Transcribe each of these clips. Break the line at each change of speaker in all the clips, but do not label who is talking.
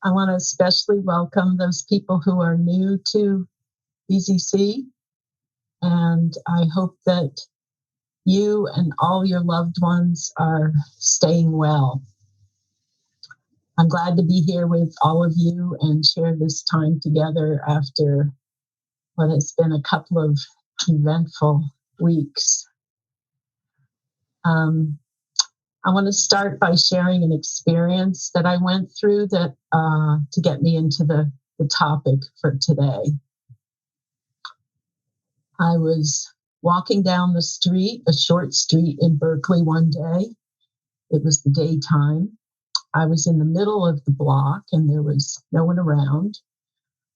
I want to especially welcome those people who are new to BZC, and I hope that you and all your loved ones are staying well. I'm glad to be here with all of you and share this time together after what has been a couple of eventful weeks. I want to start by sharing an experience that I went through that to get me into the topic for today. I was walking down the street, a short street in Berkeley one day. It was the daytime. I was in the middle of the block and there was no one around.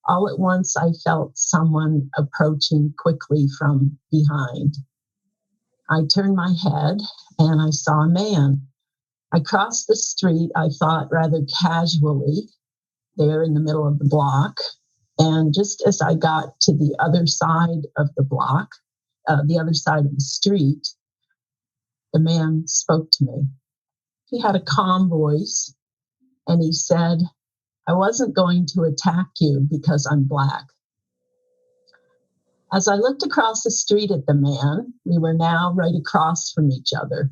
All at once, I felt someone approaching quickly from behind. I turned my head and I saw a man. I crossed the street, I thought rather casually, there in the middle of the block. And just as I got to the other side of the block, the other side of the street, the man spoke to me. He had a calm voice and he said, "I wasn't going to attack you because I'm Black." As I looked across the street at the man, we were now right across from each other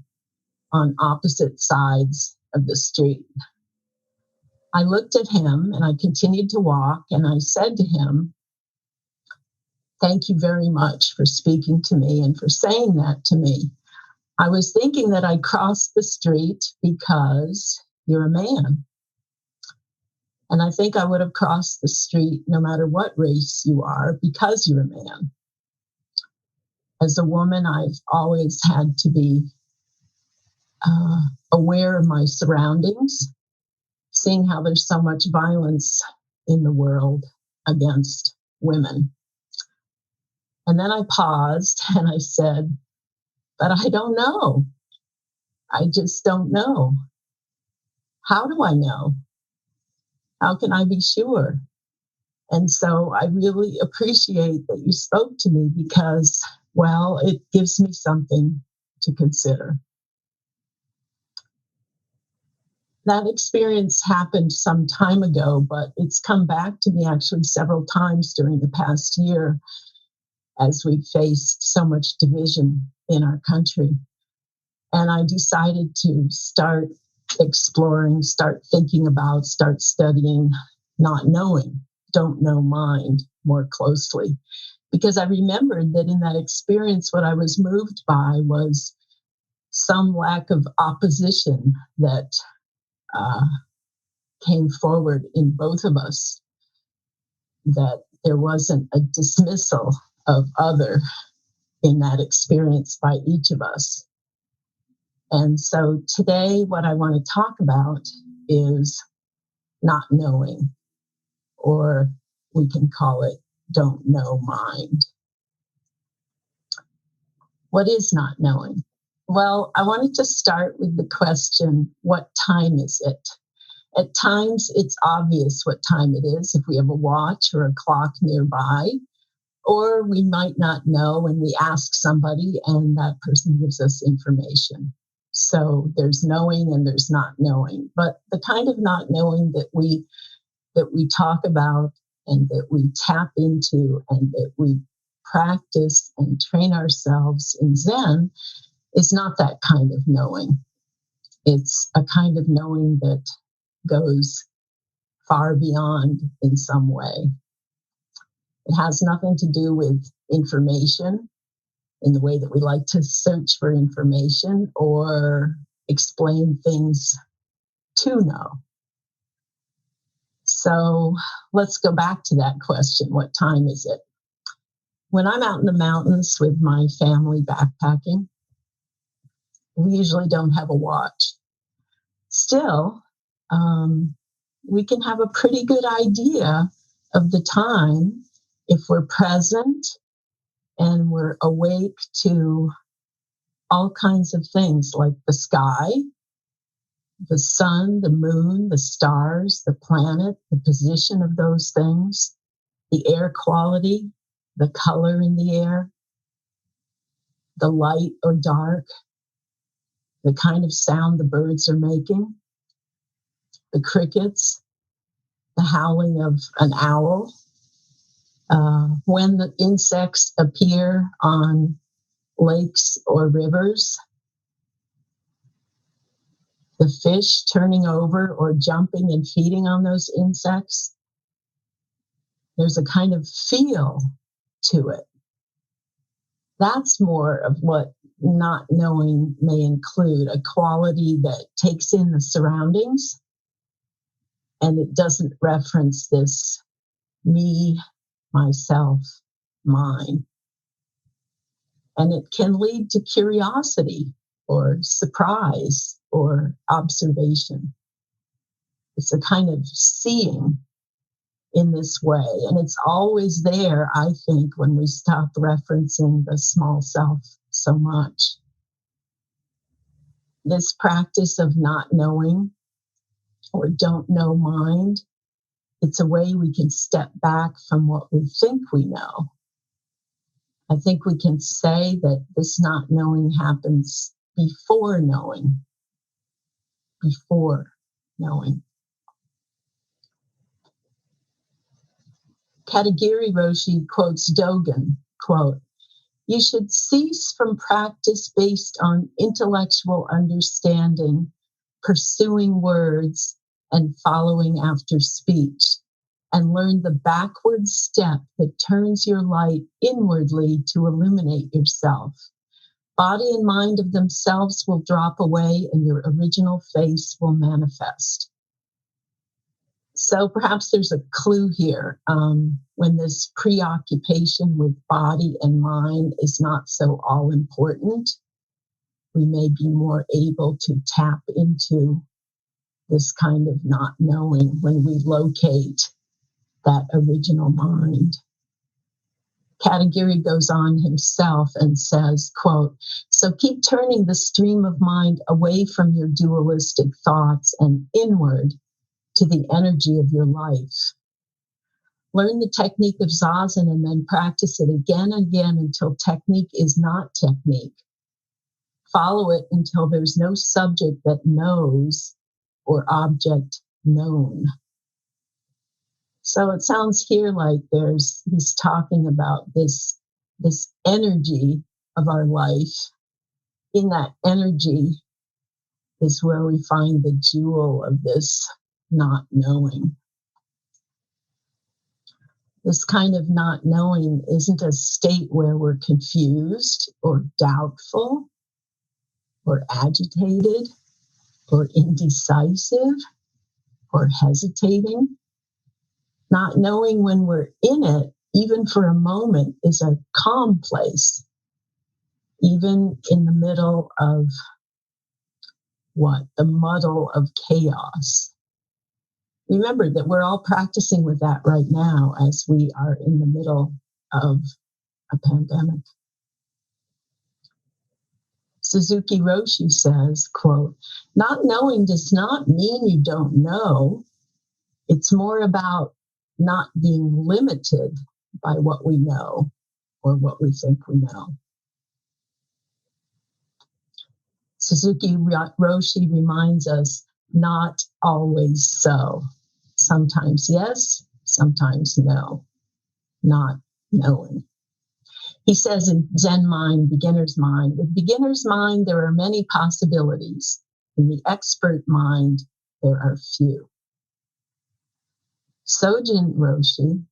on opposite sides of the street. I looked at him and I continued to walk and I said to him, "Thank you very much for speaking to me and for saying that to me. I was thinking that I crossed the street because you're a man. And I think I would have crossed the street no matter what race you are because you're a man. As a woman, I've always had to be aware of my surroundings, seeing how there's so much violence in the world against women." And then I paused and I said, "But I don't know. I just don't know. How do I know? How can I be sure?" And so I really appreciate that you spoke to me because, well, it gives me something to consider. That experience happened some time ago, but it's come back to me actually several times during the past year as we've faced so much division in our country. And I decided to start exploring, start thinking about, start studying not knowing, don't know mind more closely. Because I remembered that in that experience, what I was moved by was some lack of opposition that came forward in both of us, that there wasn't a dismissal of other in that experience by each of us. And so today, what I want to talk about is not knowing, or we can call it don't know mind. What is not knowing? Well, I wanted to start with the question, what time is it? At times, it's obvious what time it is if we have a watch or a clock nearby, or we might not know and we ask somebody and that person gives us information. So there's knowing and there's not knowing. But the kind of not knowing that we talk about and that we tap into and that we practice and train ourselves in Zen is not that kind of knowing. It's a kind of knowing that goes far beyond in some way. It has nothing to do with information in the way that we like to search for information or explain things to know. So let's go back to that question. What time is it? When I'm out in the mountains with my family backpacking, we usually don't have a watch. Still, we can have a pretty good idea of the time if we're present and we're awake to all kinds of things like the sky, the sun, the moon, the stars, the planet, the position of those things, the air quality, the color in the air, the light or dark, the kind of sound the birds are making, the crickets, the howling of an owl, when the insects appear on lakes or rivers, the fish turning over or jumping and feeding on those insects. There's a kind of feel to it. That's more of what not knowing may include, a quality that takes in the surroundings and it doesn't reference this me, myself, mine. And it can lead to curiosity or surprise or observation. It's a kind of seeing in this way. And it's always there, I think, when we stop referencing the small self so much. This practice of not knowing or don't know mind, it's a way we can step back from what we think we know. I think we can say that this not knowing happens before knowing. Before knowing. Katagiri Roshi quotes Dogen, quote, "You should cease from practice based on intellectual understanding, pursuing words, and following after speech, and learn the backward step that turns your light inwardly to illuminate yourself. Body and mind of themselves will drop away and your original face will manifest." So perhaps there's a clue here. When this preoccupation with body and mind is not so all important, we may be more able to tap into this kind of not knowing when we locate that original mind. Katagiri goes on himself and says, quote, "So keep turning the stream of mind away from your dualistic thoughts and inward to the energy of your life. Learn the technique of Zazen and then practice it again and again until technique is not technique. Follow it until there's no subject that knows or object known." So it sounds here like he's talking about this energy of our life. In that energy is where we find the jewel of this not knowing. This kind of not knowing isn't a state where we're confused or doubtful or agitated or indecisive or hesitating. Not knowing when we're in it, even for a moment, is a calm place, even in the middle of the muddle of chaos. Remember that we're all practicing with that right now as we are in the middle of a pandemic. Suzuki Roshi says, quote, "Not knowing does not mean you don't know. It's more about not being limited by what we know or what we think we know." Suzuki Roshi reminds us, not always so. Sometimes yes, sometimes no. Not knowing. He says in Zen mind, beginner's mind, with beginner's mind, there are many possibilities. In the expert mind, there are few. Sojin Roshi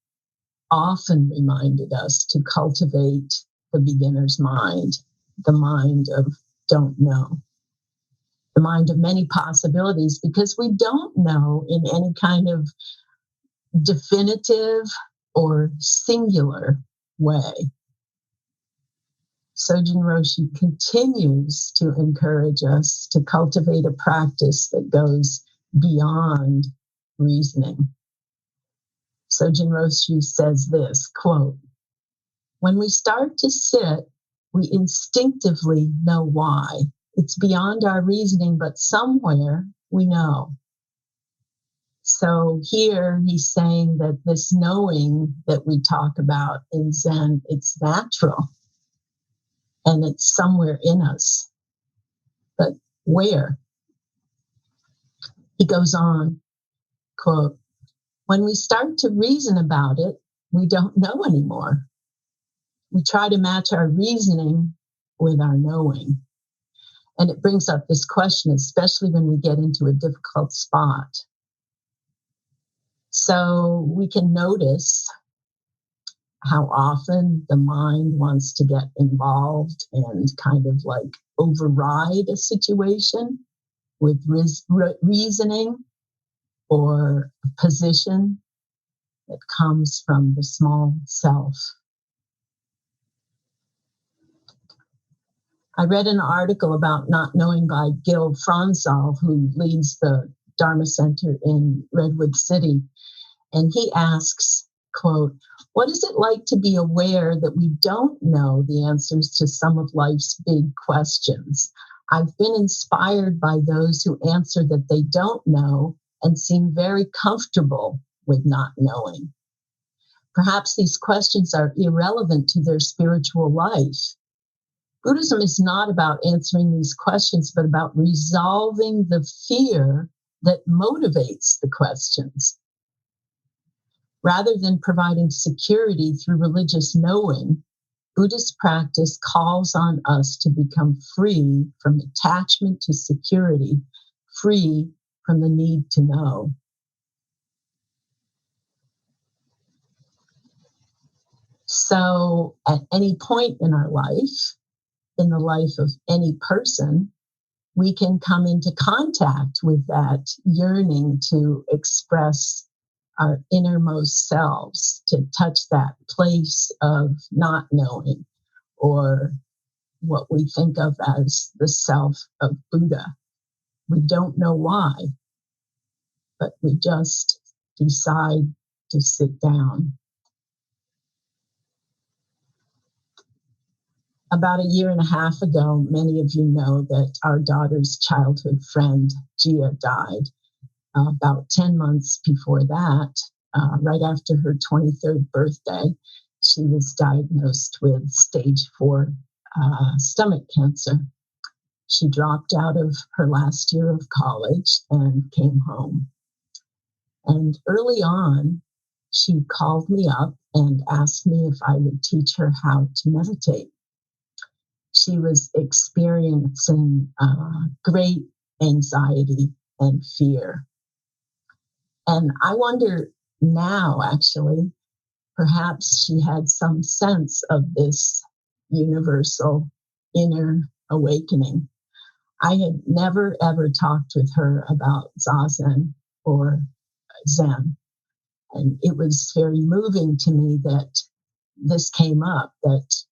often reminded us to cultivate the beginner's mind, the mind of don't know, the mind of many possibilities, because we don't know in any kind of definitive or singular way. Sojin Roshi continues to encourage us to cultivate a practice that goes beyond reasoning. Sojin Roshi says this, quote, "When we start to sit, we instinctively know why. It's beyond our reasoning, but somewhere we know." So here he's saying that this knowing that we talk about in Zen, it's natural and it's somewhere in us. But where? He goes on, quote, When we start to reason about it, we don't know anymore. We try to match our reasoning with our knowing. And it brings up this question, especially when we get into a difficult spot. So we can notice how often the mind wants to get involved and kind of like override a situation with reasoning or a position that comes from the small self. I read an article about not knowing by Gil Franzal, who leads the Dharma Center in Redwood City. And he asks, quote, "What is it like to be aware that we don't know the answers to some of life's big questions? I've been inspired by those who answer that they don't know and seem very comfortable with not knowing. Perhaps these questions are irrelevant to their spiritual life. Buddhism is not about answering these questions, but about resolving the fear that motivates the questions. Rather than providing security through religious knowing, Buddhist practice calls on us to become free from attachment to security, free from the need to know." So at any point in our life, in the life of any person, we can come into contact with that yearning to express our innermost selves, to touch that place of not knowing, or what we think of as the self of Buddha. We don't know why, but we just decide to sit down. About a year and a half ago, many of you know that our daughter's childhood friend, Gia, died. About 10 months before that, right after her 23rd birthday, she was diagnosed with stage 4 stomach cancer. She dropped out of her last year of college and came home. And early on, she called me up and asked me if I would teach her how to meditate. She was experiencing great anxiety and fear. And I wonder now, actually, perhaps she had some sense of this universal inner awakening. I had never, ever talked with her about Zazen or Zen. And it was very moving to me that this came up, that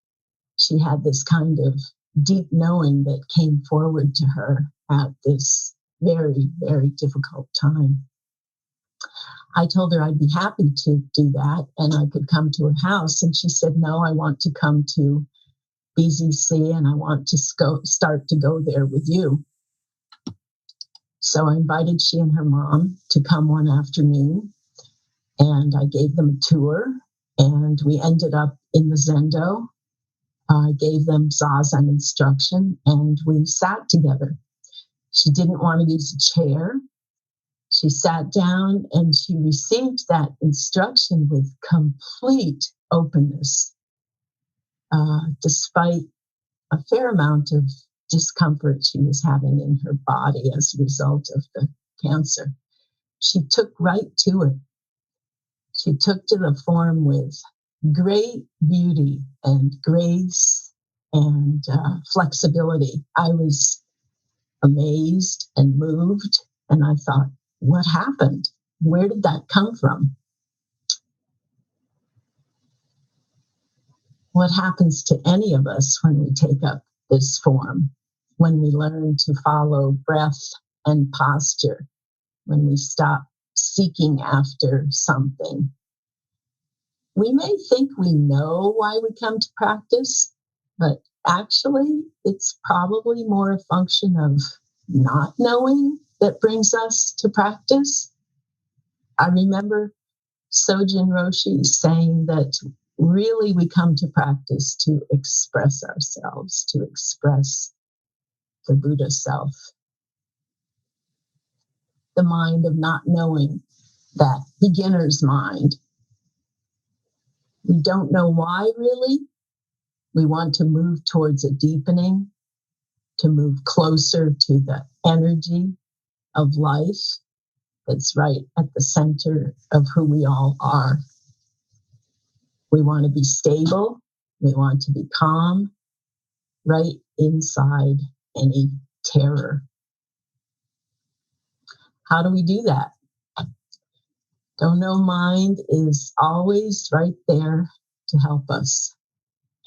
she had this kind of deep knowing that came forward to her at this very, very difficult time. I told her I'd be happy to do that and I could come to her house. And she said, "No, I want to come to BZC and I want to start to go there with you." So I invited she and her mom to come one afternoon, and I gave them a tour, and we ended up in the Zendo. I gave them Zazen instruction, and we sat together. She didn't want to use a chair. She sat down and she received that instruction with complete openness, despite a fair amount of discomfort she was having in her body as a result of the cancer. She took right to it. She took to the form with great beauty and grace and flexibility. I was amazed and moved, and I thought, what happened? Where did that come from? What happens to any of us when we take up this form, when we learn to follow breath and posture, when we stop seeking after something? We may think we know why we come to practice, but actually it's probably more a function of not knowing that brings us to practice. I remember Sojin Roshi saying that really we come to practice to express ourselves, to express the Buddha self. The mind of not knowing that beginner's mind. We don't know why, really. We want to move towards a deepening, to move closer to the energy of life that's right at the center of who we all are. We want to be stable. We want to be calm, right inside any terror. How do we do that? Don't know mind is always right there to help us.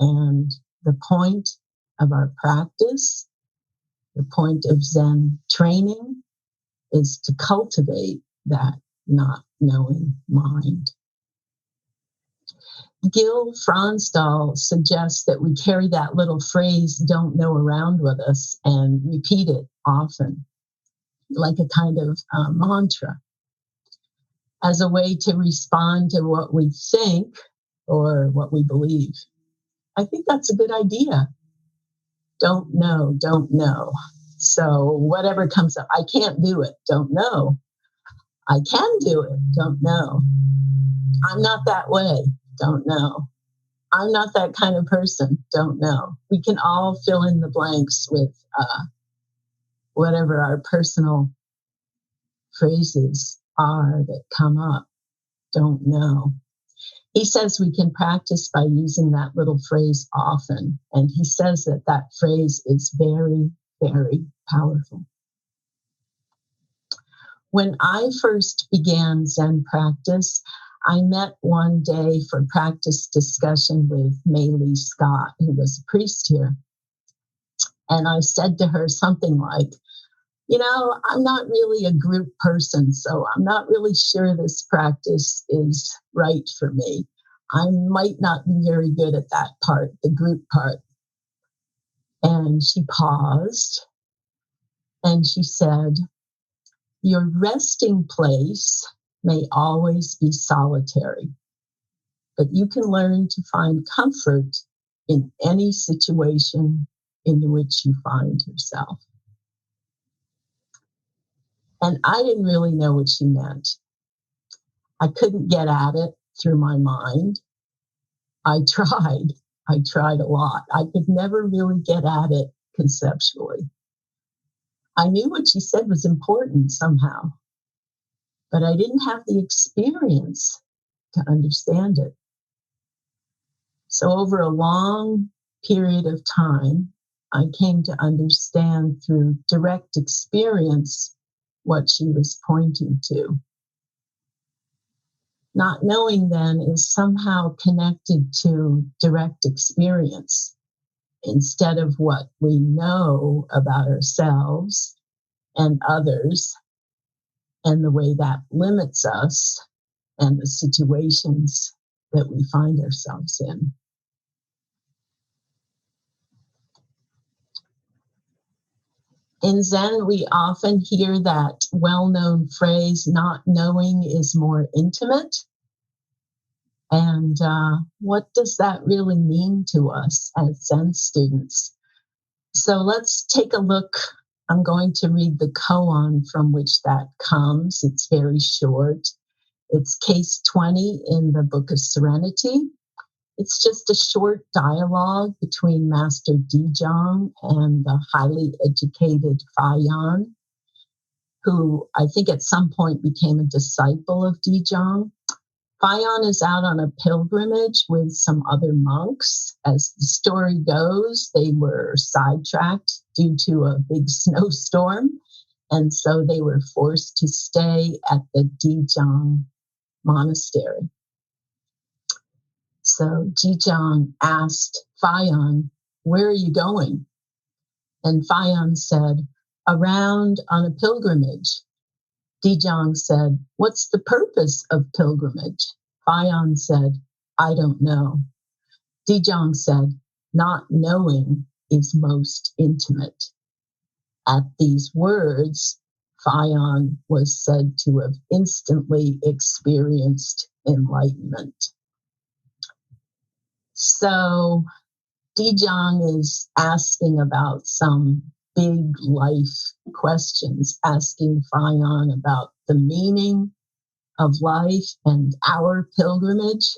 And the point of our practice, the point of Zen training, is to cultivate that not knowing mind. Gil Fronsdal suggests that we carry that little phrase, don't know, around with us and repeat it often, like a kind of mantra, as a way to respond to what we think or what we believe. I think that's a good idea. Don't know, don't know. So whatever comes up, I can't do it, don't know. I can do it, don't know. I'm not that way, don't know. I'm not that kind of person, don't know. We can all fill in the blanks with whatever our personal phrases are that come up, don't know. He says we can practice by using that little phrase often. And he says that that phrase is very, very powerful. When I first began Zen practice, I met one day for practice discussion with May Lee Scott, who was a priest here. And I said to her something like, I'm not really a group person, so I'm not really sure this practice is right for me. I might not be very good at that part, the group part. And she paused and she said, your resting place may always be solitary, but you can learn to find comfort in any situation in which you find yourself. And I didn't really know what she meant. I couldn't get at it through my mind. I tried a lot. I could never really get at it conceptually. I knew what she said was important somehow, but I didn't have the experience to understand it. So over a long period of time, I came to understand through direct experience what she was pointing to. Not knowing then is somehow connected to direct experience instead of what we know about ourselves and others and the way that limits us and the situations that we find ourselves in. In Zen, we often hear that well-known phrase, not knowing is more intimate. And what does that really mean to us as Zen students? So let's take a look. I'm going to read the koan from which that comes. It's very short. It's case 20 in the Book of Serenity. It's just a short dialogue between Master Dijong and the highly educated Fayan, who I think at some point became a disciple of Dijong. Fayan is out on a pilgrimage with some other monks. As the story goes, they were sidetracked due to a big snowstorm, and so they were forced to stay at the Dijong monastery. So Dijong asked Fayan, where are you going? And Fayan said, around on a pilgrimage. Dijong said, what's the purpose of pilgrimage? Fayan said, I don't know. Dijong said, not knowing is most intimate. At these words, Fayan was said to have instantly experienced enlightenment. So Dijong is asking about some big life questions, asking Fayan about the meaning of life and our pilgrimage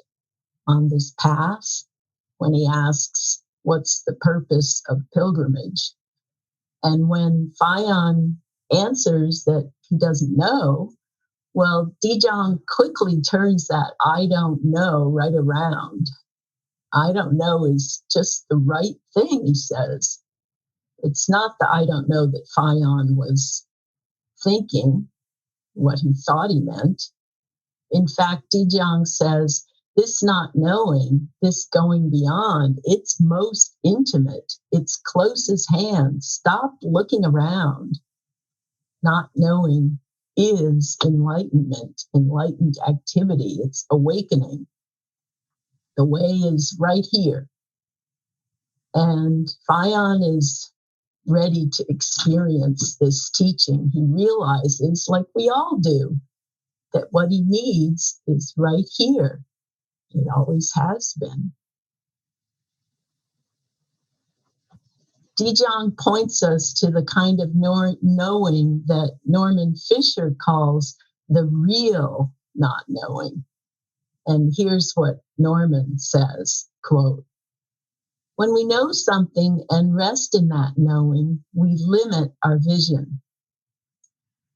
on this path when he asks, what's the purpose of pilgrimage? And when Fayon answers that he doesn't know, well, Dijong quickly turns that I don't know right around. I don't know is just the right thing, he says. It's not the I don't know that Fayon was thinking, what he thought he meant. In fact, Dijong says, this not knowing, this going beyond, it's most intimate, it's close as hand. Stop looking around. Not knowing is enlightenment, enlightened activity. It's awakening. The way is right here. And Fayon is ready to experience this teaching. He realizes, like we all do, that what he needs is right here. It always has been. Dijong points us to the kind of knowing that Norman Fisher calls the real not knowing. And here's what Norman says, quote, when we know something and rest in that knowing, we limit our vision.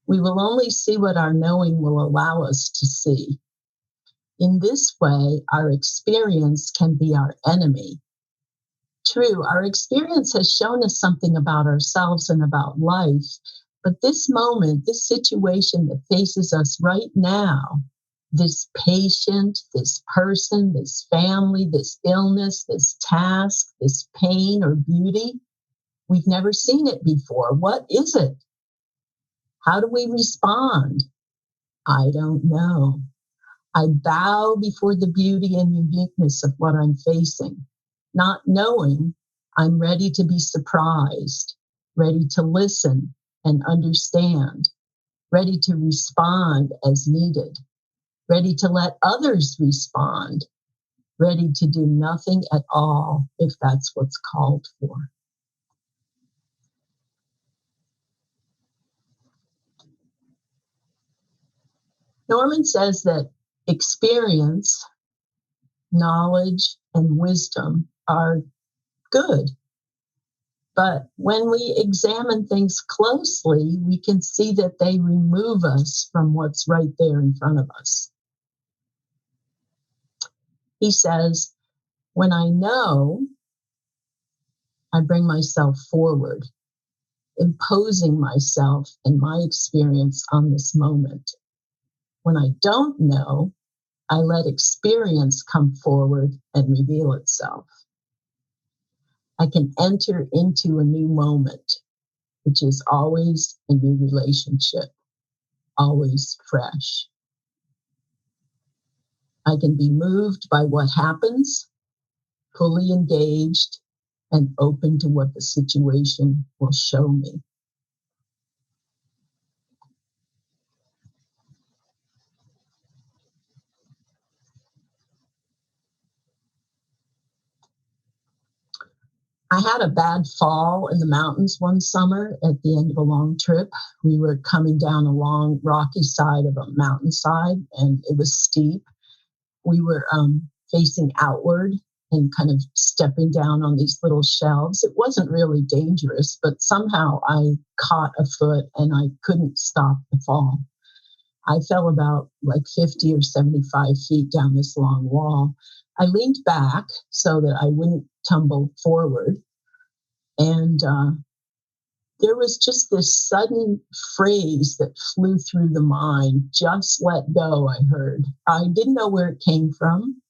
We will only see what our knowing will allow us to see. In this way, our experience can be our enemy. True, our experience has shown us something about ourselves and about life, but this moment, this situation that faces us right now, this patient, this person, this family, this illness, this task, this pain or beauty, we've never seen it before. What is it? How do we respond? I don't know. I bow before the beauty and uniqueness of what I'm facing. Not knowing, I'm ready to be surprised, ready to listen and understand, ready to respond as needed, ready to let others respond, ready to do nothing at all if that's what's called for. Norman says that experience, knowledge, and wisdom are good. But when we examine things closely, we can see that they remove us from what's right there in front of us. He says, when I know, I bring myself forward, imposing myself and my experience on this moment. When I don't know, I let experience come forward and reveal itself. I can enter into a new moment, which is always a new relationship, always fresh. I can be moved by what happens, fully engaged, and open to what the situation will show me. I had a bad fall in the mountains one summer at the end of a long trip. We were coming down a long rocky side of a mountainside, and it was steep. We were facing outward and kind of stepping down on these little shelves. It wasn't really dangerous, but somehow I caught a foot and I couldn't stop the fall. I fell about like 50 or 75 feet down this long wall. I leaned back so that I wouldn't tumble forward. And there was just this sudden phrase that flew through the mind, just let go, I heard. I didn't know where it came from,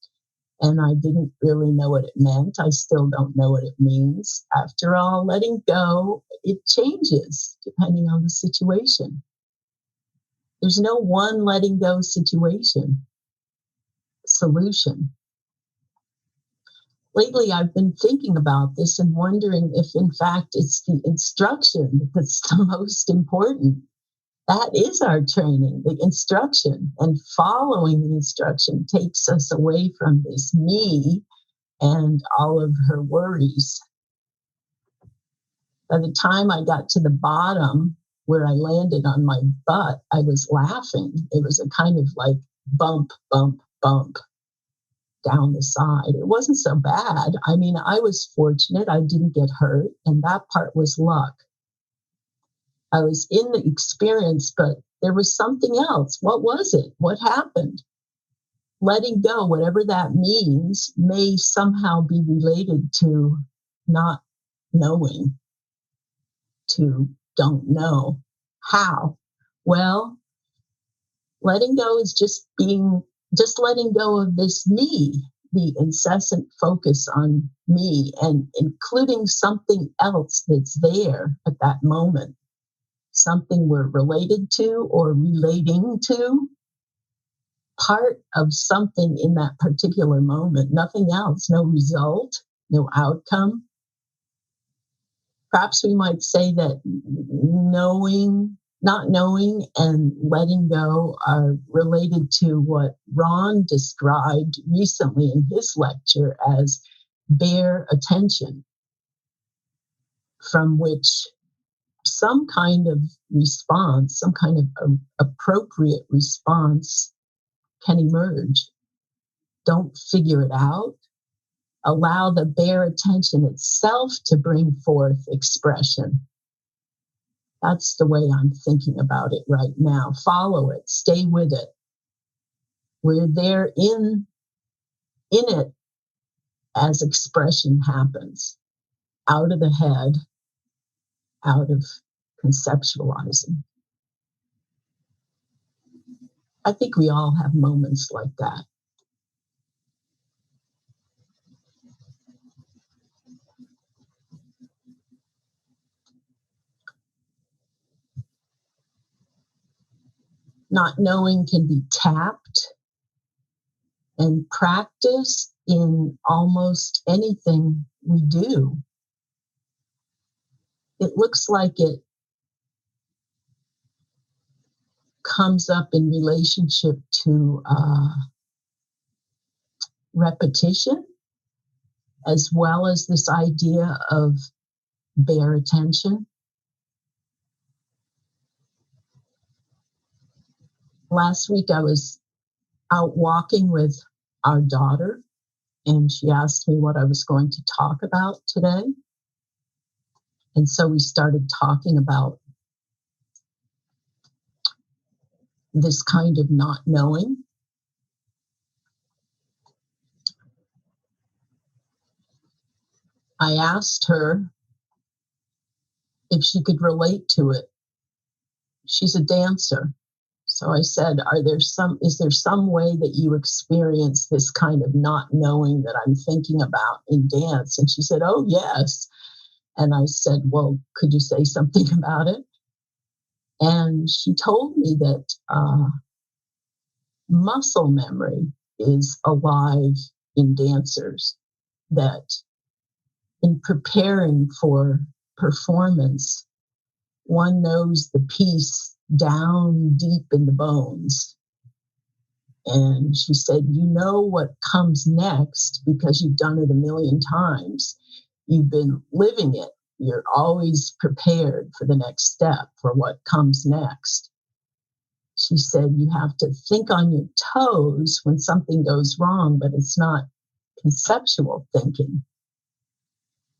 and I didn't really know what it meant. I still don't know what it means. After all, letting go, it changes depending on the situation. There's no one letting go solution. Lately, I've been thinking about this and wondering if, in fact, it's the instruction that's the most important. That is our training, the instruction. And following the instruction takes us away from this me and all of her worries. By the time I got to the bottom where I landed on my butt, I was laughing. It was a kind of like bump, bump, bump down the side. It wasn't so bad. I mean, I was fortunate. I didn't get hurt, and that part was luck. I was in the experience, but there was something else. What was it? What happened? Letting go, whatever that means, may somehow be related to not knowing, to don't know. How? Well, letting go is just letting go of this me, the incessant focus on me, and including something else that's there at that moment, something we're related to or relating to, part of something in that particular moment, nothing else, no result, no outcome. Perhaps we might say that not knowing and letting go are related to what Ron described recently in his lecture as bare attention, from which some kind of response, some kind of appropriate response can emerge. Don't figure it out. Allow the bare attention itself to bring forth expression. That's the way I'm thinking about it right now. Follow it, stay with it. We're there in it as expression happens, out of the head, out of conceptualizing. I think we all have moments like that. Not knowing can be tapped and practiced in almost anything we do. It looks like it comes up in relationship to repetition, as well as this idea of bare attention. Last week, I was out walking with our daughter, and she asked me what I was going to talk about today. And so we started talking about this kind of not knowing. I asked her if she could relate to it. She's a dancer. So I said, is there some way that you experience this kind of not knowing that I'm thinking about in dance? And she said, oh, yes. And I said, well, could you say something about it? And she told me that muscle memory is alive in dancers, that in preparing for performance, one knows the piece down deep in the bones. And she said, you know what comes next because you've done it a million times. You've been living it. You're always prepared for the next step, for what comes next. She said, you have to think on your toes when something goes wrong, but it's not conceptual thinking.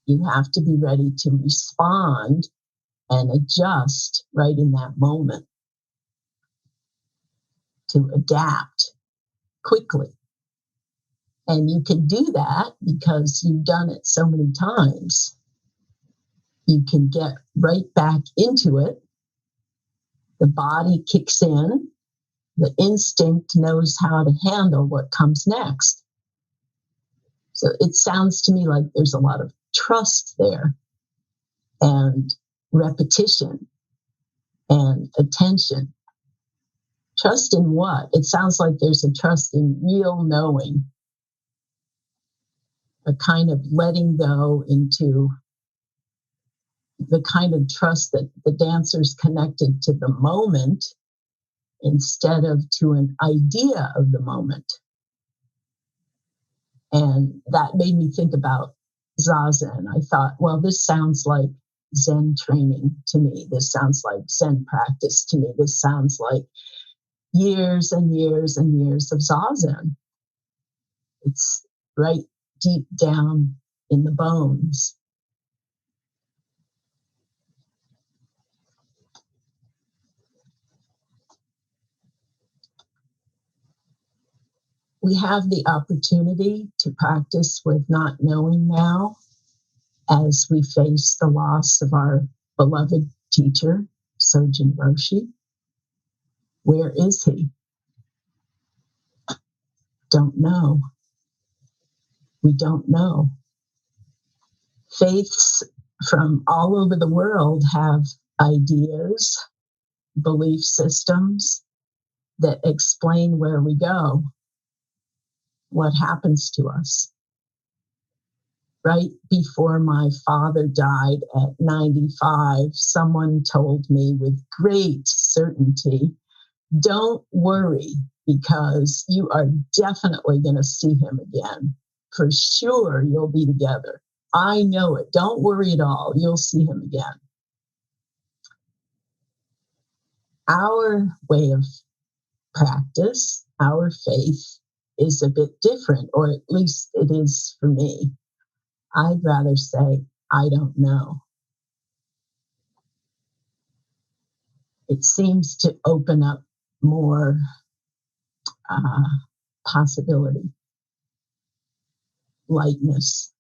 You have to be ready to respond and adjust right in that moment, to adapt quickly. And you can do that because you've done it so many times. You can get right back into it. The body kicks in. The instinct knows how to handle what comes next. So it sounds to me like there's a lot of trust there, and repetition and attention. Trust in what? It sounds like there's a trust in real knowing, a kind of letting go into the kind of trust that the dancer's connected to the moment instead of to an idea of the moment. And that made me think about Zazen. I thought, well, this sounds like Zen training to me. This sounds like Zen practice to me. This sounds like years and years and years of Zazen. It's right deep down in the bones. We have the opportunity to practice with not knowing now as we face the loss of our beloved teacher, Sojin Roshi. Where is he? Don't know. We don't know. Faiths from all over the world have ideas, belief systems that explain where we go, what happens to us. Right before my father died at 95, someone told me with great certainty, don't worry, because you are definitely going to see him again. For sure, you'll be together. I know it. Don't worry at all. You'll see him again. Our way of practice, our faith, is a bit different, or at least it is for me. I'd rather say, I don't know. It seems to open up more possibility, lightness.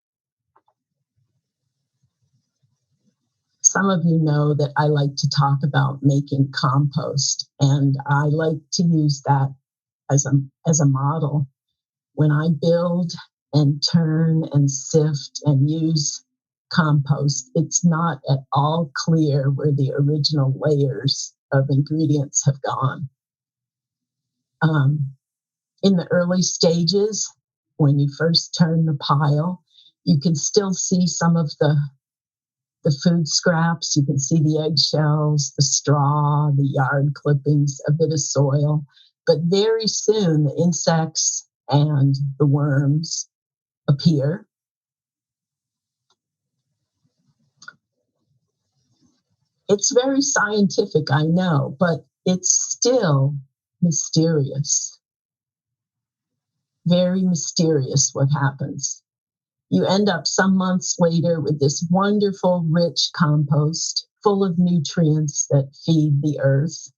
Some of you know that I like to talk about making compost, and I like to use that as a model. When I build and turn and sift and use compost, it's not at all clear where the original layers of ingredients have gone. In the early stages, when you first turn the pile, you can still see some of the food scraps. You can see the eggshells, the straw, the yard clippings, a bit of soil. But very soon, the insects and the worms appear. It's very scientific, I know, but it's still mysterious. Very mysterious what happens. You end up some months later with this wonderful, rich compost full of nutrients that feed the earth,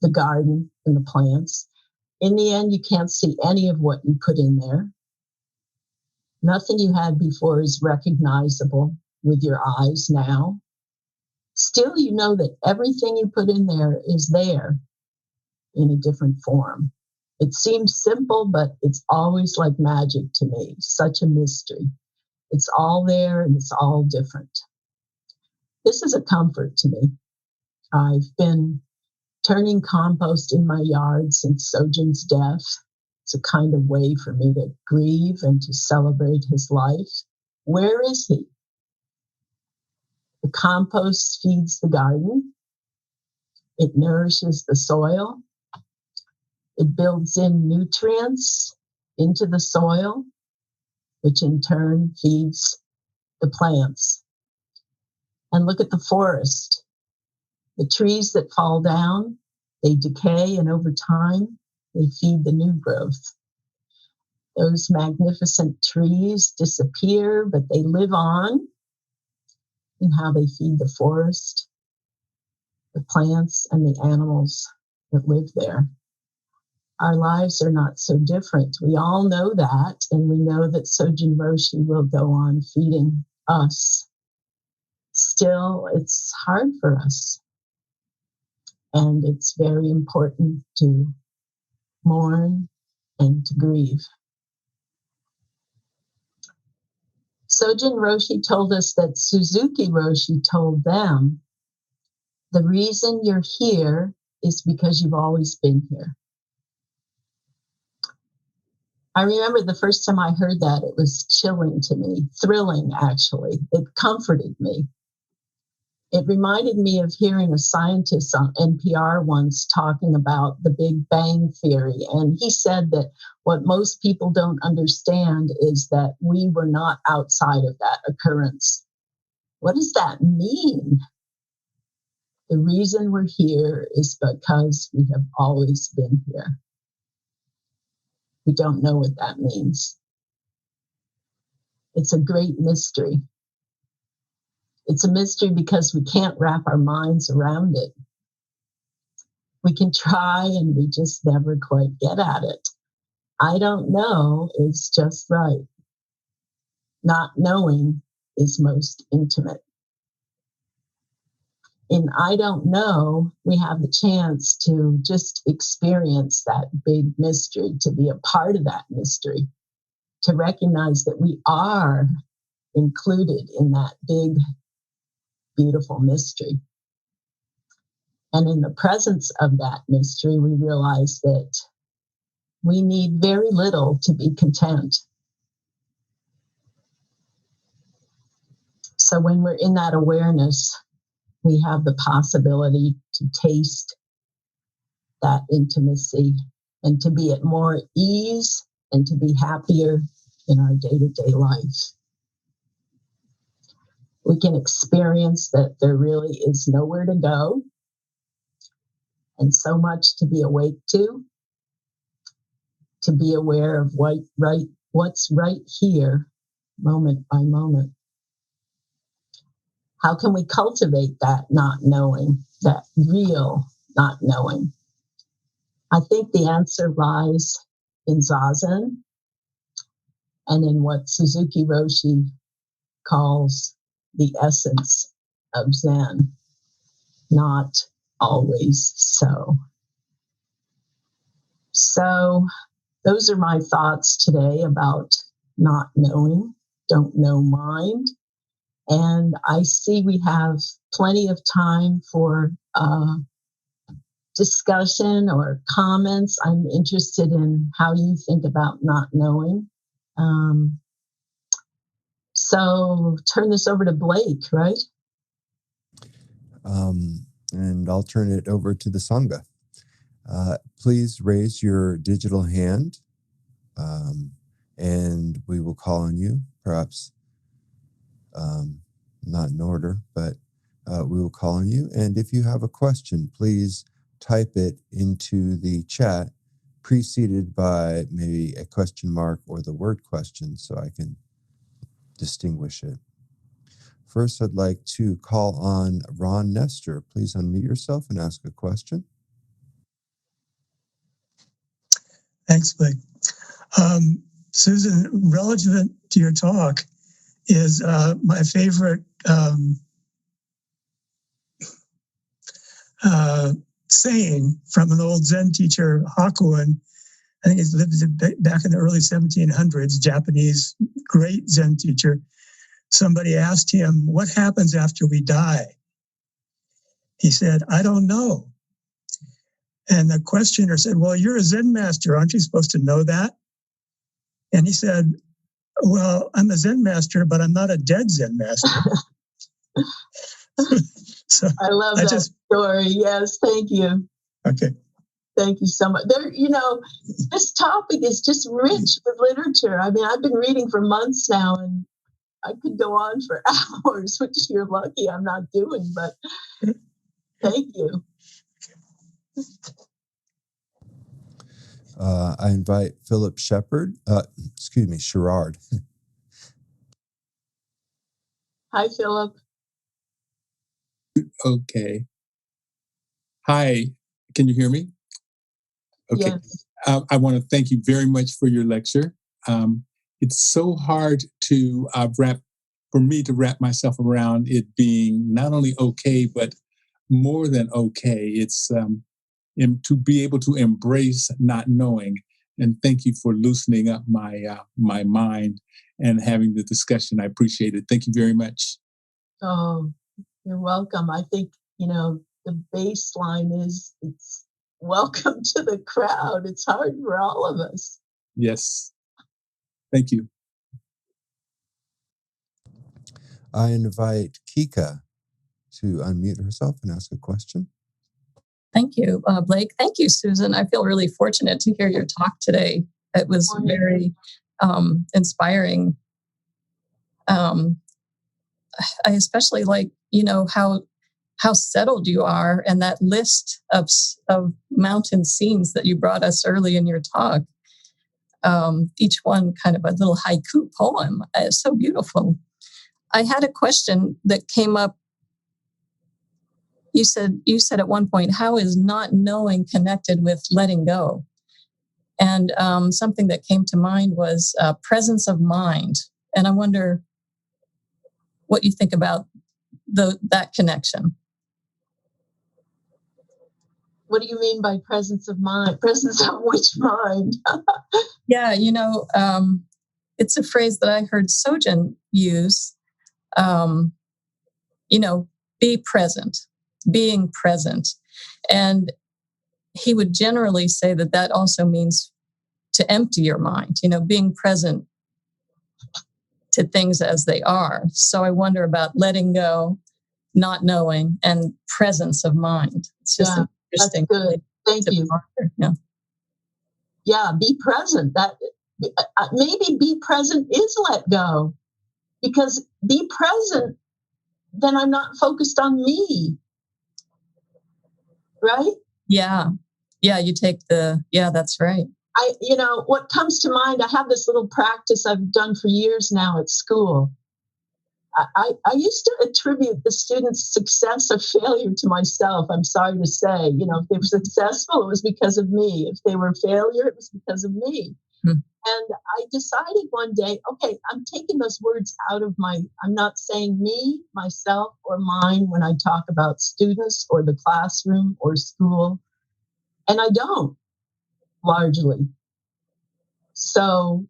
the garden, and the plants. In the end, you can't see any of what you put in there. Nothing you had before is recognizable with your eyes now. Still, you know that everything you put in there is there in a different form. It seems simple, but it's always like magic to me, such a mystery. It's all there and it's all different. This is a comfort to me. I've been turning compost in my yard since Sojin's death. It's a kind of way for me to grieve and to celebrate his life. Where is he? The compost feeds the garden. It nourishes the soil. It builds in nutrients into the soil, which in turn feeds the plants. And look at the forest. The trees that fall down, they decay, and over time, they feed the new growth. Those magnificent trees disappear, but they live on in how they feed the forest, the plants, and the animals that live there. Our lives are not so different. We all know that, and we know that Sojin Roshi will go on feeding us. Still, it's hard for us. And it's very important to mourn and to grieve. Sojin Roshi told us that Suzuki Roshi told them, the reason you're here is because you've always been here. I remember the first time I heard that, it was chilling to me, thrilling actually. It comforted me. It reminded me of hearing a scientist on NPR once talking about the Big Bang Theory. And he said that what most people don't understand is that we were not outside of that occurrence. What does that mean? The reason we're here is because we have always been here. We don't know what that means. It's a great mystery. It's a mystery because we can't wrap our minds around it. We can try and we just never quite get at it. I don't know is just right. Not knowing is most intimate. In I don't know, we have the chance to just experience that big mystery, to be a part of that mystery, to recognize that we are included in that big, beautiful mystery. And in the presence of that mystery, we realize that we need very little to be content. So when we're in that awareness, we have the possibility to taste that intimacy and to be at more ease and to be happier in our day-to-day life. We can experience that there really is nowhere to go and so much to be awake to be aware of what's right here, moment by moment. How can we cultivate that not knowing, that real not knowing? I think the answer lies in Zazen and in what Suzuki Roshi calls the essence of Zen, not always so. So those are my thoughts today about not knowing, don't know mind. And I see we have plenty of time for discussion or comments. I'm interested in how you think about not knowing. So turn this over to Blake, right?
And I'll turn it over to the Sangha. Please raise your digital hand, and we will call on you, perhaps not in order, but we will call on you. And if you have a question, please type it into the chat, preceded by maybe a question mark or the word question, so I can distinguish it. First, I'd like to call on Ron Nestor. Please unmute yourself and ask a question.
Thanks, Blake. Susan, relevant to your talk is my favorite saying from an old Zen teacher, Hakuin. I think he's lived back in the early 1700s, Japanese great Zen teacher. Somebody asked him, what happens after we die? He said, I don't know. And the questioner said, well, you're a Zen master. Aren't you supposed to know that? And he said, well, I'm a Zen master, but I'm not a dead Zen master.
So I love that story. Yes, thank you.
Okay.
Thank you so much. This topic is just rich with literature. I mean, I've been reading for months now, and I could go on for hours, which you're lucky I'm not doing, but thank you.
I invite Philip Sherrard.
Hi, Philip.
Okay. Hi, can you hear me? Okay.
Yes.
I want to thank you very much for your lecture. It's so hard to for me to wrap myself around it being not only okay, but more than okay. It's to be able to embrace not knowing. And thank you for loosening up my mind and having the discussion. I appreciate it. Thank you very much.
Oh, you're welcome. I think, the baseline is it's welcome to the crowd. It's hard for all of us.
Yes. Thank you.
I invite Kika to unmute herself and ask a question.
Thank you, Blake. Thank you, Susan. I feel really fortunate to hear your talk today. It was very inspiring. I especially like, how settled you are, and that list of mountain scenes that you brought us early in your talk. Each one kind of a little haiku poem. It's so beautiful. I had a question that came up. You said at one point, how is not knowing connected with letting go? And something that came to mind was presence of mind. And I wonder what you think about that connection.
What do you mean by presence of mind? Presence of which mind?
Yeah, it's a phrase that I heard Sojin use. Be present, being present. And he would generally say that also means to empty your mind, being present to things as they are. So I wonder about letting go, not knowing, and presence of mind. It's just interesting.
That's good. Thank you. Yeah, be present. That maybe be present is let go, because be present, then I'm not focused on me. Right?
Yeah. Yeah, you take that's right.
What comes to mind, I have this little practice I've done for years now at school. I used to attribute the students' success or failure to myself. I'm sorry to say, if they were successful, it was because of me. If they were a failure, it was because of me. And I decided one day, okay, I'm taking those words out of I'm not saying me, myself, or mine when I talk about students or the classroom or school. And I don't, largely. So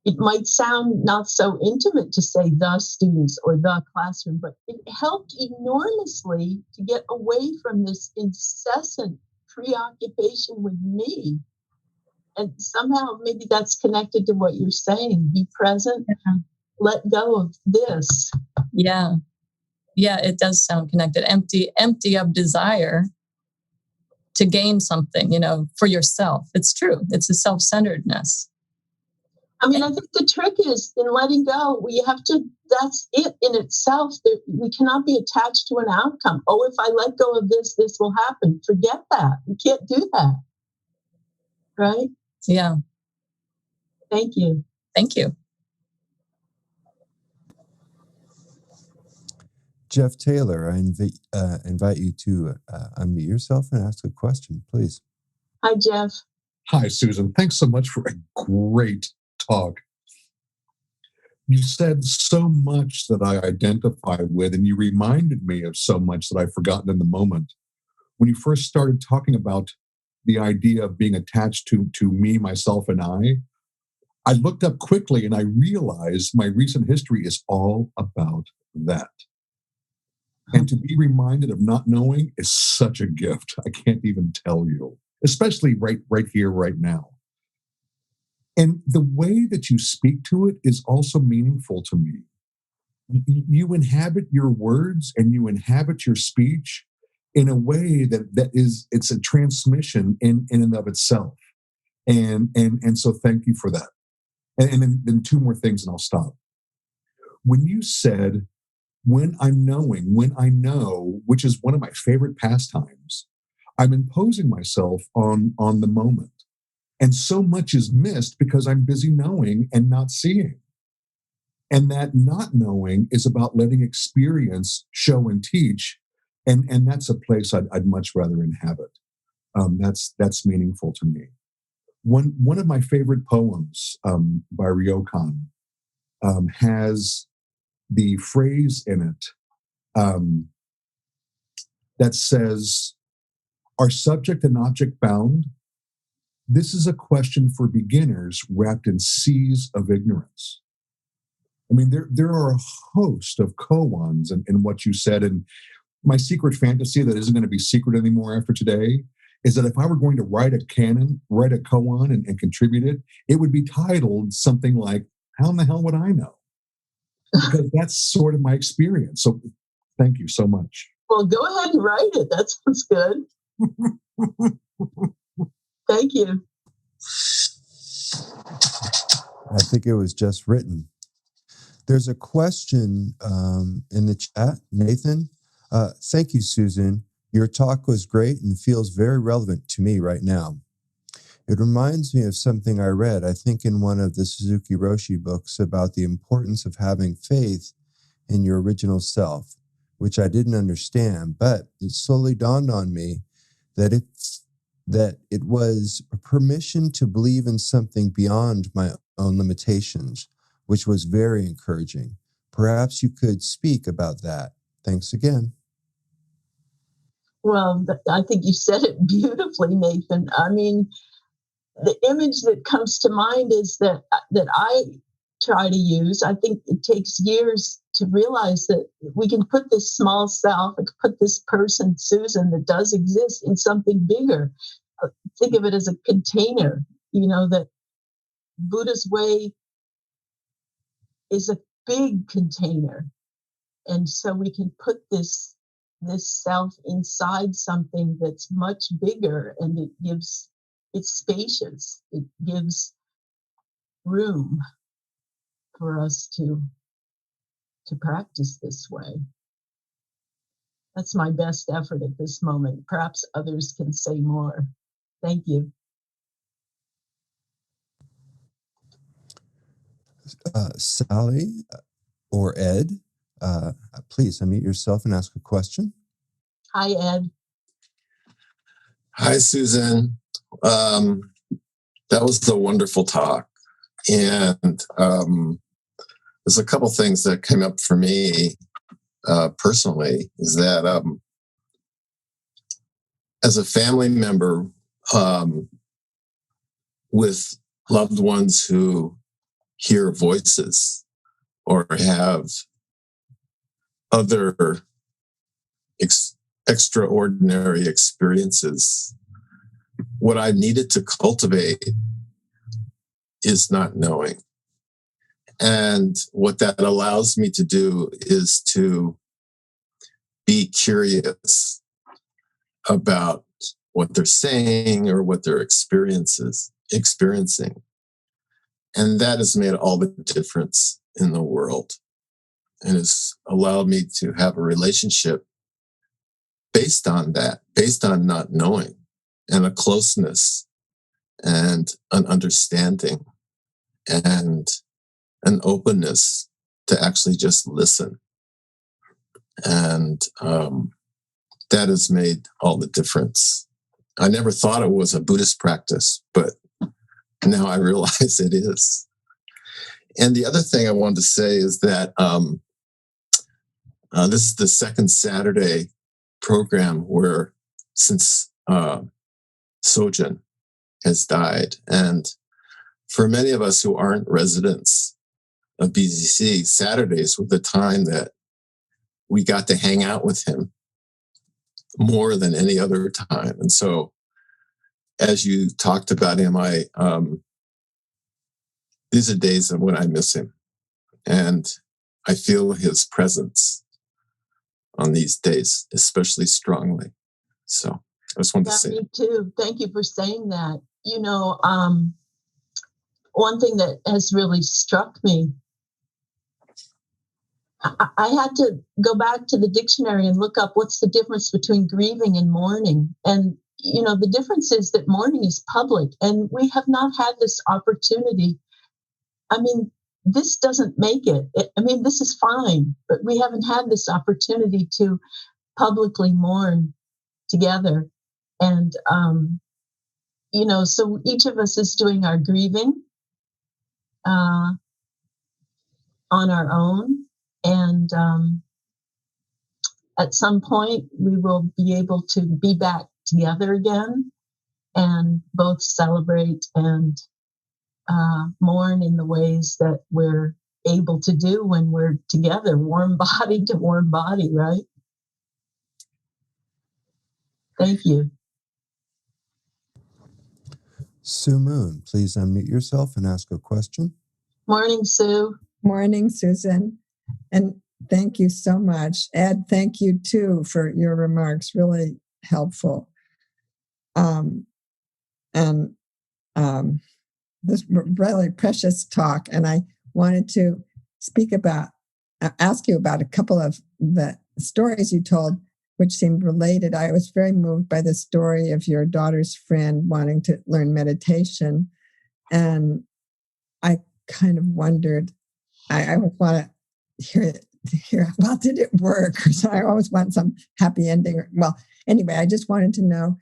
it might sound not so intimate to say the students or the classroom, but it helped enormously to get away from this incessant preoccupation with me. And somehow maybe that's connected to what you're saying. Be present, let go of this.
Yeah. Yeah, it does sound connected. Empty of desire to gain something, for yourself. It's true. It's a self-centeredness.
I mean, I think the trick is in letting go, that's it in itself. We cannot be attached to an outcome. Oh, if I let go of this, this will happen. Forget that. You can't do that. Right?
Yeah.
Thank you.
Thank you.
Jeff Taylor, I invite you to unmute yourself and ask a question, please.
Hi, Jeff.
Hi, Susan. Thanks so much for a great talk. You said so much that I identify with, and you reminded me of so much that I've forgotten in the moment. When you first started talking about the idea of being attached to me, myself, and I looked up quickly and I realized my recent history is all about that. And to be reminded of not knowing is such a gift. I can't even tell you, especially right here, right now. And the way that you speak to it is also meaningful to me. You inhabit your words and you inhabit your speech in a way it's a transmission in and of itself. And so thank you for that. And then two more things and I'll stop. When you said, when I know, which is one of my favorite pastimes, I'm imposing myself on the moment. And so much is missed because I'm busy knowing and not seeing. And that not knowing is about letting experience show and teach. And that's a place I'd much rather inhabit. That's meaningful to me. One of my favorite poems by Ryokan has the phrase in it that says, "Are subject and object bound? This is a question for beginners wrapped in seas of ignorance." I mean, there are a host of koans in what you said, and my secret fantasy that isn't going to be secret anymore after today is that if I were going to write a koan and contribute it, it would be titled something like, "How in the hell would I know?" Because that's sort of my experience. So thank you so much.
Well, go ahead and write it. That sounds good. Thank you.
I think it was just written. There's a question in the chat, Nathan. Thank you, Susan. Your talk was great and feels very relevant to me right now. It reminds me of something I read, I think in one of the Suzuki Roshi books, about the importance of having faith in your original self, which I didn't understand, but it slowly dawned on me that it was a permission to believe in something beyond my own limitations, which was very encouraging. Perhaps you could speak about that. Thanks again.
Well, I think you said it beautifully, Nathan. I mean, the image that comes to mind is that I try to use. I think it takes years to realize that we can put this small self, we can put this person, Susan, that does exist in something bigger. Think of it as a container, that Buddha's way is a big container. And so we can put this self inside something that's much bigger, and it's spacious. It gives room for us to practice this way. That's my best effort at this moment. Perhaps others can say more. Thank you.
Sally or Ed, please unmute yourself and ask a question.
Hi, Ed.
Hi, Susan. That was a wonderful talk. And there's a couple things that came up for me personally, is that as a family member with loved ones who hear voices or have other extraordinary experiences, what I needed to cultivate is not knowing. And what that allows me to do is to be curious about what they're saying or what they're experiencing. And that has made all the difference in the world, and has allowed me to have a relationship based on that, based on not knowing, and a closeness and an understanding and an openness to actually just listen. And that has made all the difference. I never thought it was a Buddhist practice, but now I realize it is. And the other thing I wanted to say is that this is the second Saturday program where, since Sojin has died, and for many of us who aren't residents of BZC, Saturdays were the time that we got to hang out with him more than any other time. And so, as you talked about him, these are days when I miss him, and I feel his presence on these days, especially strongly. So I just wanted to say
me too. Thank you for saying that. One thing that has really struck me, I had to go back to the dictionary and look up what's the difference between grieving and mourning. And, the difference is that mourning is public, and we have not had this opportunity. I mean, this doesn't make it. This is fine, but we haven't had this opportunity to publicly mourn together. And, so each of us is doing our grieving on our own. And at some point, we will be able to be back together again and both celebrate and mourn in the ways that we're able to do when we're together, warm body to warm body, right? Thank you.
Sue Moon, please unmute yourself and ask a question.
Morning, Sue.
Morning, Susan. And thank you so much. Ed, thank you too for your remarks. Really helpful. This really precious talk. And I wanted to ask you about a couple of the stories you told, which seemed related. I was very moved by the story of your daughter's friend wanting to learn meditation. And I kind of wondered, I would want to hear, well, did it work? So I always want some happy ending. Well, anyway, I just wanted to know,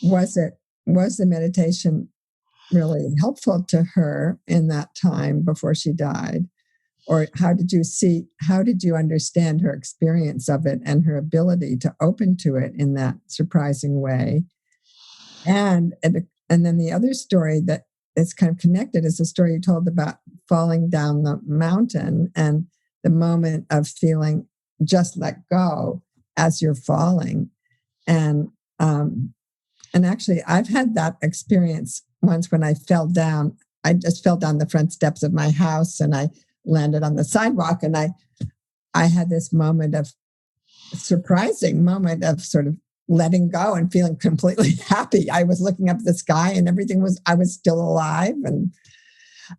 was the meditation really helpful to her in that time before she died? Or how did you understand her experience of it and her ability to open to it in that surprising way? And then the other story that is kind of connected is the story you told about falling down the mountain and the moment of feeling just let go as you're falling. And actually, I've had that experience once when I fell down. I just fell down the front steps of my house and I landed on the sidewalk, and I had this surprising moment of sort of letting go and feeling completely happy. I was looking up at the sky and I was still alive.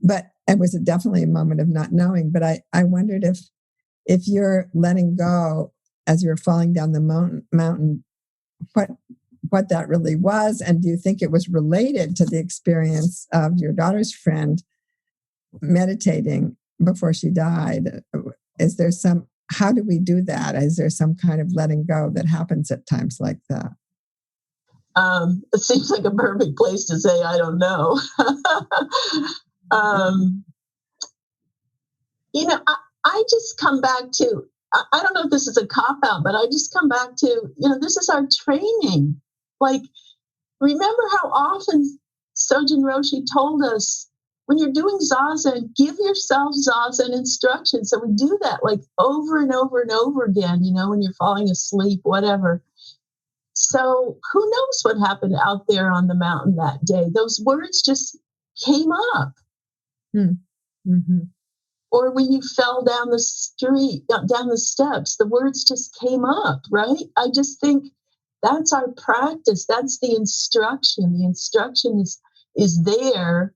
But it was definitely a moment of not knowing. But I wondered if you're letting go as you're falling down the mountain, what that really was. And do you think it was related to the experience of your daughter's friend meditating before she died? How do we do that? Is there some kind of letting go that happens at times like that?
It seems like a perfect place to say, I don't know. I just come back to, I don't know if this is a cop-out, but I just come back to, this is our training. Like, remember how often Sojin Roshi told us, when you're doing Zazen, give yourself Zazen instructions. So we do that like over and over and over again, when you're falling asleep, whatever. So who knows what happened out there on the mountain that day? Those words just came up. Mm-hmm. Or when you fell down the street, down the steps, the words just came up, right? I just think that's our practice. That's the instruction. The instruction is there.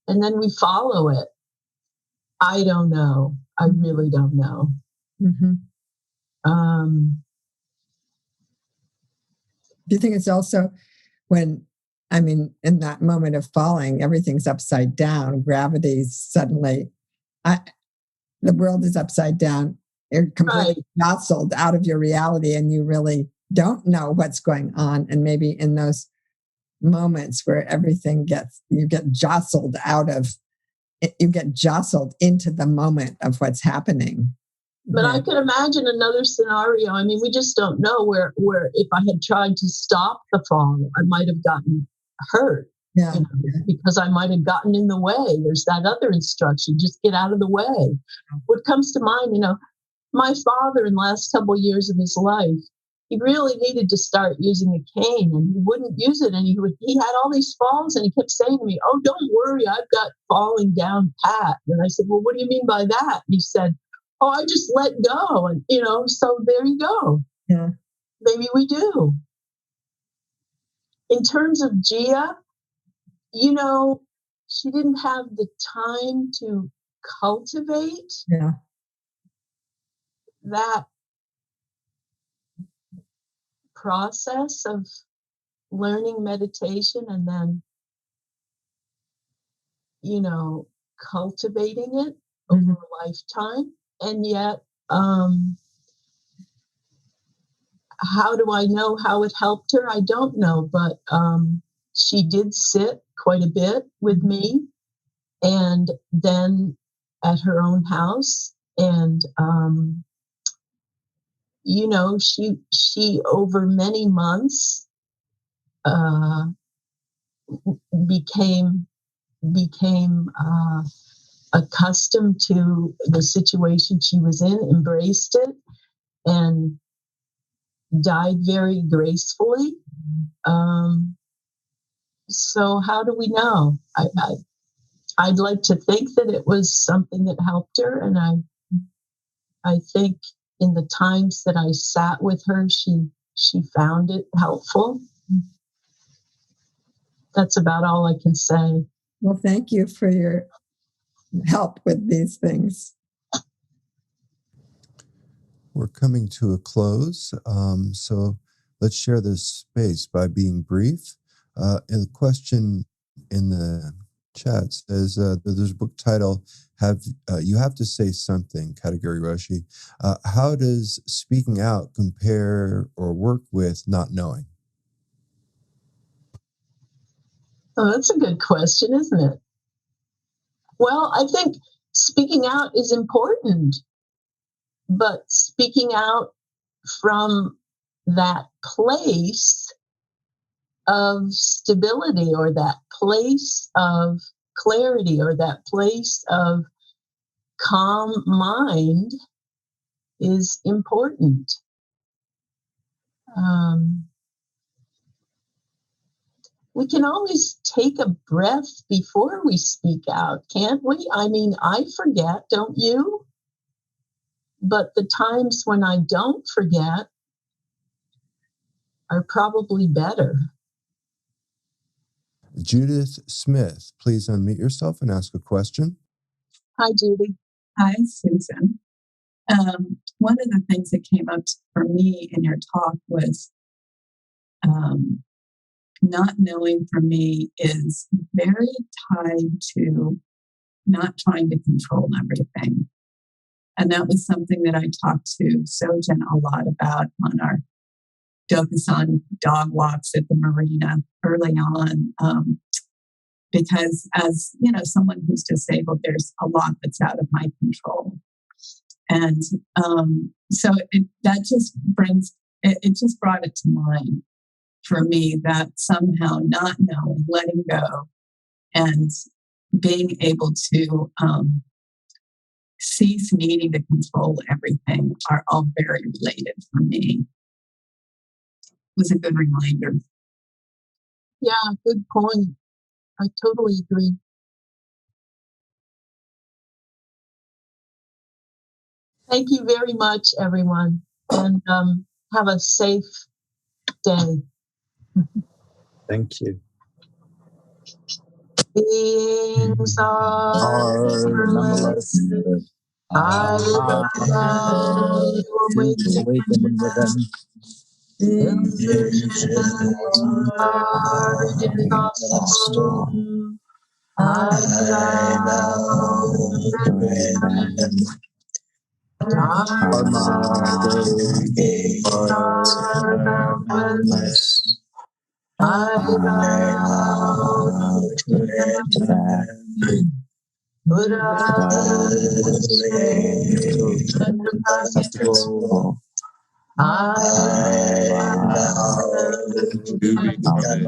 And then we follow it. I don't know. I really don't know.
Mm-hmm. Do you think it's also in that moment of falling, everything's upside down, gravity's suddenly, the world is upside down. You're completely jostled out of your reality and you really don't know what's going on. And maybe in those moments where you get jostled into the moment of what's happening.
But I could imagine another scenario. We just don't know where if I had tried to stop the fall, I might have gotten hurt. Yeah. Because I might have gotten in the way. There's that other instruction, just get out of the way. What comes to mind, my father in the last couple of years of his life, he really needed to start using a cane and he wouldn't use it. And he had all these falls and he kept saying to me, "Oh, don't worry, I've got falling down pat." And I said, "Well, what do you mean by that?" And he said, "Oh, I just let go." And, so there you go. Yeah. Maybe we do. In terms of Gia, she didn't have the time to cultivate that process of learning meditation and then, cultivating it over a lifetime. And yet, how do I know how it helped her? I don't know, but she did sit quite a bit with me and then at her own house. And, she over many months became accustomed to the situation she was in, embraced it, and died very gracefully. So how do we know? I'd like to think that it was something that helped her, and I think in the times that I sat with her, she found it helpful. That's about all I can say.
Well, thank you for your help with these things.
We're coming to a close, so let's share this space by being brief. And the question in the chat says there's a book title, You Have to Say Something, Category Roshi. How does speaking out compare or work with not knowing?
Oh, that's a good question, isn't it? Well, I think speaking out is important, but speaking out from that place of stability, or that place of clarity, or that place of calm mind is important. We can always take a breath before we speak out, can't we? I mean, I forget, don't you? But the times when I don't forget are probably better.
Judith Smith, please unmute yourself and ask a question.
Hi, Judy.
Hi, Susan. One of the things that came up for me in your talk was not knowing for me is very tied to not trying to control everything. And that was something that I talked to Sojan a lot about on our Dokusan dog walks at the marina early on. Because as, you know, someone who's disabled, there's a lot that's out of my control. And so that just brings, it just brought it to mind for me that somehow not knowing, letting go, and being able to cease needing to control everything are all very related for me. It was a good reminder.
Yeah, good point. I totally agree. Thank you very much, everyone, and have a safe day.
Thank you.
Beings are numberless. I vow to awaken within them. Are inexhaustible. I vow to them. Dharma gates are boundless. I vow to them. Buddha's ways are impossible. I vow to them.